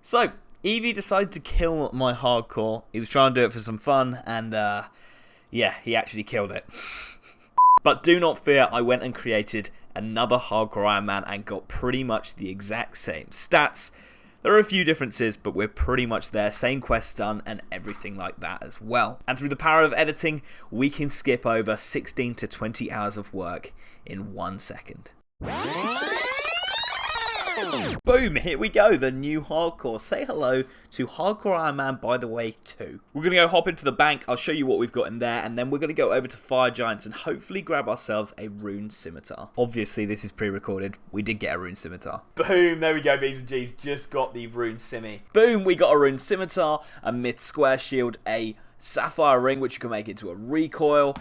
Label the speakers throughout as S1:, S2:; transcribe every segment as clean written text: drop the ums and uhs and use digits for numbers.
S1: So, Evie decided to kill my hardcore. He was trying to do it for some fun, and yeah, he actually killed it. But do not fear, I went and created another hardcore Iron Man and got pretty much the exact same stats. There are a few differences, but we're pretty much there. Same quest done and everything like that as well. And through the power of editing, we can skip over 16 to 20 hours of work in 1 second. Boom, here we go, the new hardcore. Say hello to Hardcore Iron Man, by the way, 2. We're going to go hop into the bank, I'll show you what we've got in there, and then we're going to go over to Fire Giants and hopefully grab ourselves a Rune Scimitar. Obviously, this is pre-recorded. We did get a Rune Scimitar. Boom, there we go, B's and G's. Just got the Rune Scimi. Boom, we got a Rune Scimitar, a Myth Square Shield, a Sapphire Ring, which you can make into a recoil.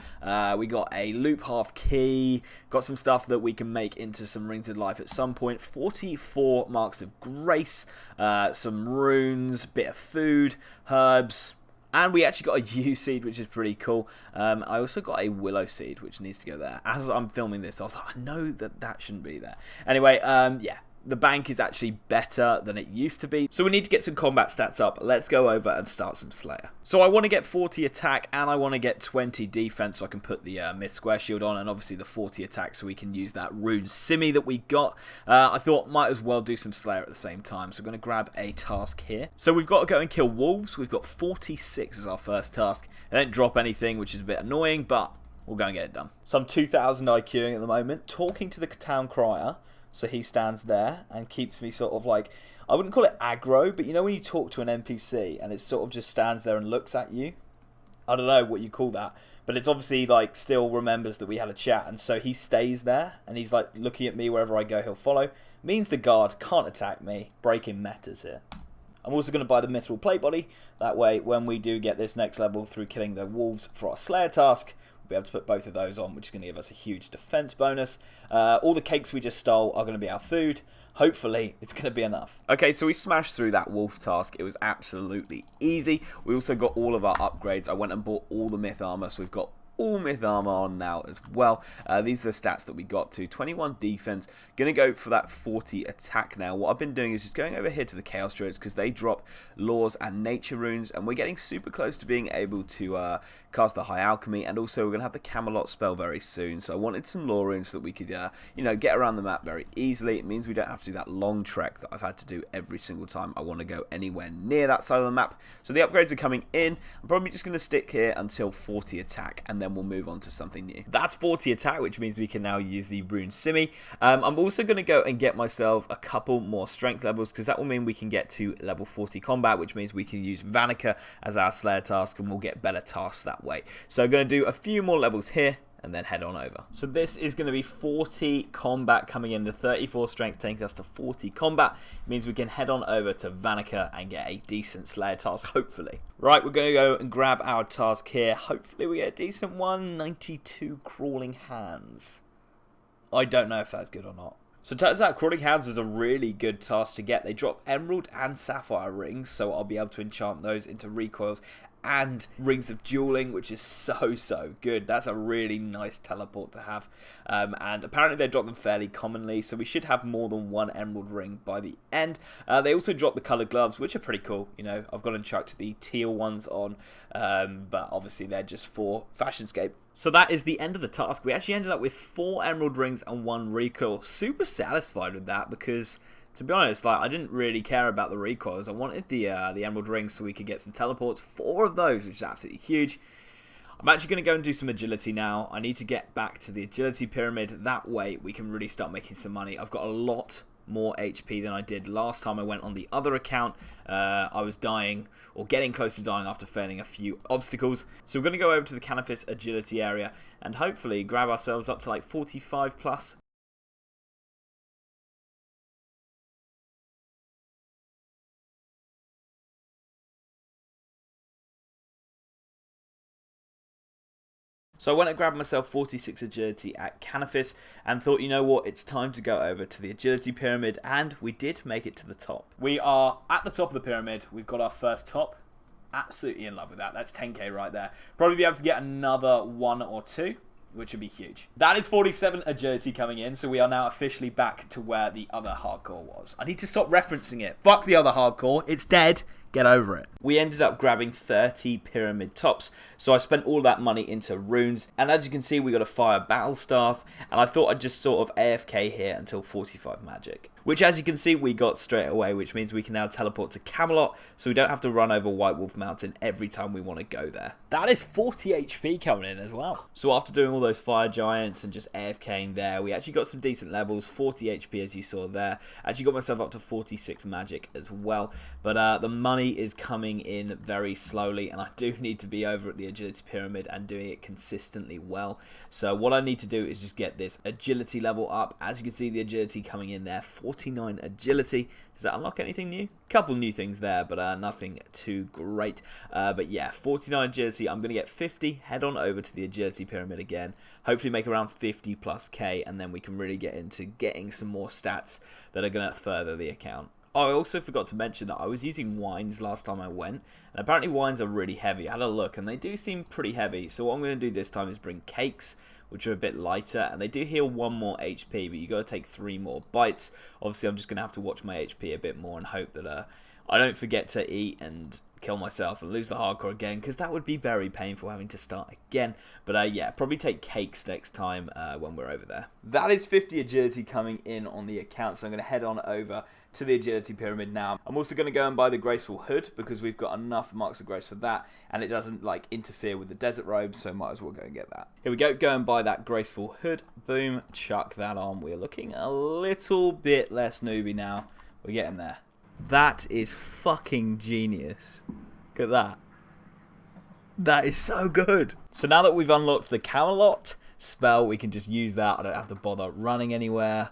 S1: We got a loop half key. Got some stuff that we can make into some Rings of Life at some point. 44 Marks of Grace. Some runes, bit of food, herbs. And we actually got a yew seed, which is pretty cool. I also got a willow seed, which needs to go there. As I'm filming this, I was like, I know that shouldn't be there. Anyway, yeah. The bank is actually better than it used to be. So we need to get some combat stats up. Let's go over and start some Slayer. So I want to get 40 attack and I want to get 20 defense so I can put the Myth Square Shield on, and obviously the 40 attack so we can use that Rune Scimi that we got. I thought might as well do some Slayer at the same time. So we're going to grab a task here. So we've got to go and kill wolves. We've got 46 as our first task. They don't drop anything, which is a bit annoying, but we'll go and get it done. So I'm 2000 IQing at the moment, talking to the town crier. So he stands there and keeps me sort of like, I wouldn't call it aggro, but you know when you talk to an NPC and it sort of just stands there and looks at you? I don't know what you call that, but it's obviously like still remembers that we had a chat, and so he stays there and he's like looking at me wherever I go, he'll follow. Means the guard can't attack me, breaking metas here. I'm also going to buy the Mithril Plate Body, that way when we do get this next level through killing the wolves for our Slayer task, be able to put both of those on, which is going to give us a huge defense bonus. All the cakes we just stole are going to be our food. Hopefully it's going to be enough. Okay, so we smashed through that wolf task. It was absolutely easy. We also got all of our upgrades. I went and bought all the myth armor, so we've got all myth armor on now as well. These are the stats that we got to. 21 defense. Gonna go for that 40 attack now. What I've been doing is just going over here to the Chaos Druids because they drop laws and nature runes, and we're getting super close to being able to cast the High Alchemy, and also we're gonna have the Camelot spell very soon. So I wanted some law runes so that we could you know, get around the map very easily. It means we don't have to do that long trek that I've had to do every single time I want to go anywhere near that side of the map. So the upgrades are coming in. I'm probably just gonna stick here until 40 attack, and then we'll move on to something new. That's 40 attack, which means we can now use the Rune Scimi. I'm also going to go and get myself a couple more strength levels, because that will mean we can get to level 40 combat, which means we can use Vanica as our Slayer task, and we'll get better tasks that way. So I'm going to do a few more levels here, and then head on over. So this is going to be 40 combat coming in, the 34 strength taking us to 40 combat. It means we can head on over to Vanica and get a decent Slayer task, hopefully. Right, we're going to go and grab our task here. Hopefully we get a decent one. 92 Crawling Hands. I don't know if that's good or not. So it turns out Crawling Hands was a really good task to get. They drop Emerald and Sapphire Rings, so I'll be able to enchant those into recoils and Rings of Dueling, which is so good. That's a really nice teleport to have, and apparently they drop them fairly commonly, so we should have more than one Emerald Ring by the end. They also drop the coloured gloves, which are pretty cool. You know, I've gone and chucked the teal ones on, but obviously they're just for Fashionscape. So that is the end of the task. We actually ended up with 4 Emerald Rings and 1 recoil. Super satisfied with that, because to be honest, like, I didn't really care about the recoils. I wanted the Emerald Rings so we could get some teleports. 4 of those, which is absolutely huge. I'm actually going to go and do some agility now. I need to get back to the agility pyramid. That way we can really start making some money. I've got a lot more HP than I did last time I went on the other account. I was dying, or getting close to dying, after failing a few obstacles. So we're going to go over to the Canifis agility area and hopefully grab ourselves up to like 45 plus. So I went and grabbed myself 46 agility at Canifis and thought, you know what, it's time to go over to the agility pyramid, and we did make it to the top. We are at the top of the pyramid. We've got our first top. Absolutely in love with that. That's 10k right there. Probably be able to get another 1 or 2. which would be huge. That is 47 agility coming in, so we are now officially back to where the other hardcore was. I need to stop referencing it. Fuck the other hardcore. It's dead. Get over it. We ended up grabbing 30 pyramid tops, so I spent all that money into runes, and as you can see, we got a fire battle staff, and I thought I'd just sort of AFK here until 45 magic. Which, as you can see, we got straight away, which means we can now teleport to Camelot, so we don't have to run over White Wolf Mountain every time we want to go there. That is 40 HP coming in as well. So after doing all those fire giants and just AFKing there, we actually got some decent levels, 40 HP as you saw there. Actually got myself up to 46 magic as well, but the money is coming in very slowly, and I do need to be over at the agility pyramid and doing it consistently well. So what I need to do is just get this agility level up. As you can see, the agility coming in there, 49 agility. Does that unlock anything new? Couple new things there, but nothing too great. But yeah, 49 agility. I'm going to get 50, head on over to the agility pyramid again, hopefully make around 50 plus K, and then we can really get into getting some more stats that are going to further the account. Oh, I also forgot to mention that I was using wines last time I went, and apparently wines are really heavy. I had a look, and they do seem pretty heavy, so what I'm going to do this time is bring cakes, which are a bit lighter, and they do heal 1 more HP, but you got to take 3 more bites. Obviously, I'm just going to have to watch my HP a bit more and hope that I don't forget to eat and kill myself and lose the hardcore again, because that would be very painful having to start again. But yeah, probably take cakes next time when we're over there. That is 50 agility coming in on the account, so I'm going to head on over to the agility pyramid now. I'm also going to go and buy the graceful hood because we've got enough marks of grace for that, and it doesn't like interfere with the desert robe, so might as well go and get that. Here we go, go and buy that graceful hood. Boom, chuck that on. We're looking a little bit less newbie now. We're getting there. That is fucking genius. Look at that. That is so good. So now that we've unlocked the Camelot spell, we can just use that. I don't have to bother running anywhere.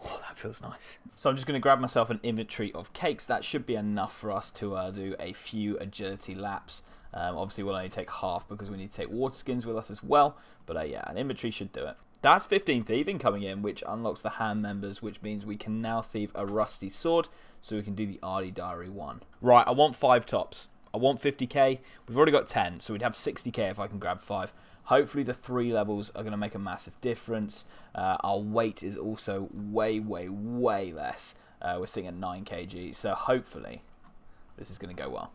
S1: Oh, that feels nice. So I'm just going to grab myself an inventory of cakes. That should be enough for us to do a few agility laps. Obviously, we'll only take half because we need to take water skins with us as well. But yeah, an inventory should do it. That's 15 thieving coming in, which unlocks the hand members, which means we can now thieve a rusty sword, so we can do the Ardy Diary 1. Right, I want 5 tops. I want 50k. We've already got 10, so we'd have 60k if I can grab 5. Hopefully the 3 levels are going to make a massive difference. Our weight is also way, way, way less. We're sitting at 9 kg, so hopefully this is going to go well.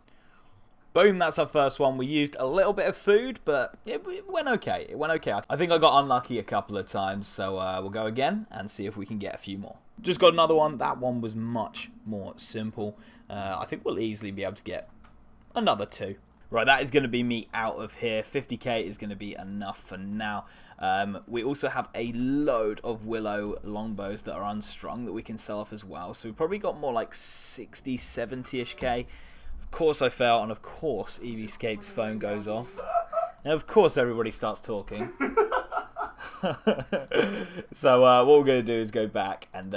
S1: Boom, that's our first one. We used a little bit of food, but it went okay. It went okay. I think I got unlucky a couple of times, so we'll go again and see if we can get a few more. Just got another one. That one was much more simple. I think we'll easily be able to get another 2. Right, that is going to be me out of here. 50k is going to be enough for now. We also have a load of willow longbows that are unstrung that we can sell off as well. So we've probably got more like 60, 70-ish k. Of course I fail, and of course Evescape's phone goes off. And of course everybody starts talking. So what we're going to do is go back and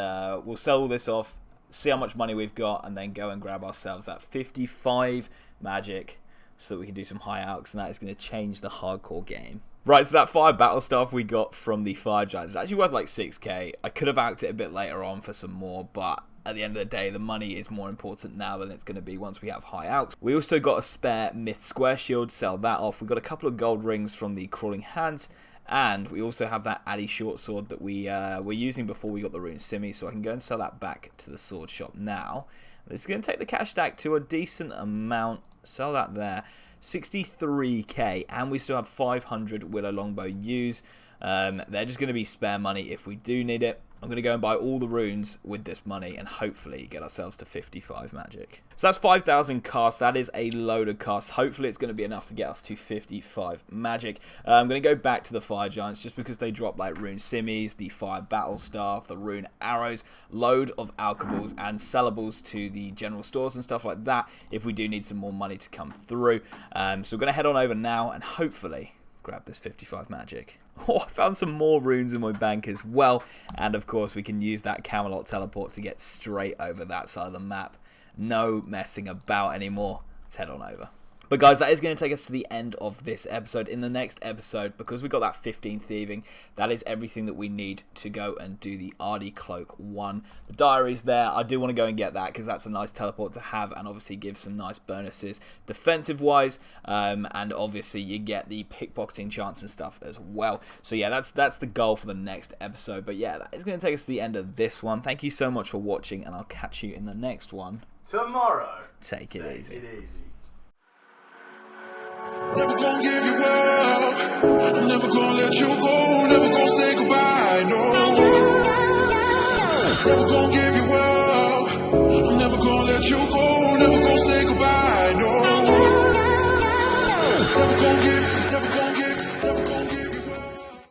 S1: we'll sell all this off, see how much money we've got, and then go and grab ourselves that 55 magic so that we can do some high alks, and that is going to change the hardcore game. Right, so that fire battle staff we got from the fire giants is actually worth like 6k. I could have alked it a bit later on for some more, but at the end of the day, the money is more important now than it's going to be once we have high alks. We also got a spare myth square shield, sell that off. We got a couple of gold rings from the crawling hands, and we also have that Addy short sword that we were using before we got the rune simmy, so I can go and sell that back to the sword shop now. This is going to take the cash stack to a decent amount. Sell that there. 63k, and we still have 500 willow longbow use. They're just going to be spare money if we do need it. I'm going to go and buy all the runes with this money and hopefully get ourselves to 55 magic. So that's 5,000 casts. That is a load of casts. Hopefully it's going to be enough to get us to 55 magic. I'm going to go back to the fire giants just because they drop like rune simmies, the fire battle staff, the rune arrows, load of alchables and sellables to the general stores and stuff like that if we do need some more money to come through. So we're going to head on over now and hopefully grab this 55 magic. Oh, I found some more runes in my bank as well, and of course we can use that Camelot teleport to get straight over that side of the map. No messing about anymore. Let's head on over. But guys, that is going to take us to the end of this episode. In the next episode, because we got that 15 thieving, that is everything that we need to go and do the Ardy Cloak 1. The diary's there. I do want to go and get that because that's a nice teleport to have and obviously gives some nice bonuses defensive-wise. And obviously you get the pickpocketing chance and stuff as well. So yeah, that's the goal for the next episode. But yeah, that is going to take us to the end of this one. Thank you so much for watching, and I'll catch you in the next one.
S2: Tomorrow.
S1: Take it easy.
S3: Never gonna give you up, I'm never gonna let you go, never gonna say goodbye, no. Never gonna give you up, I'm never gonna let you go, never gonna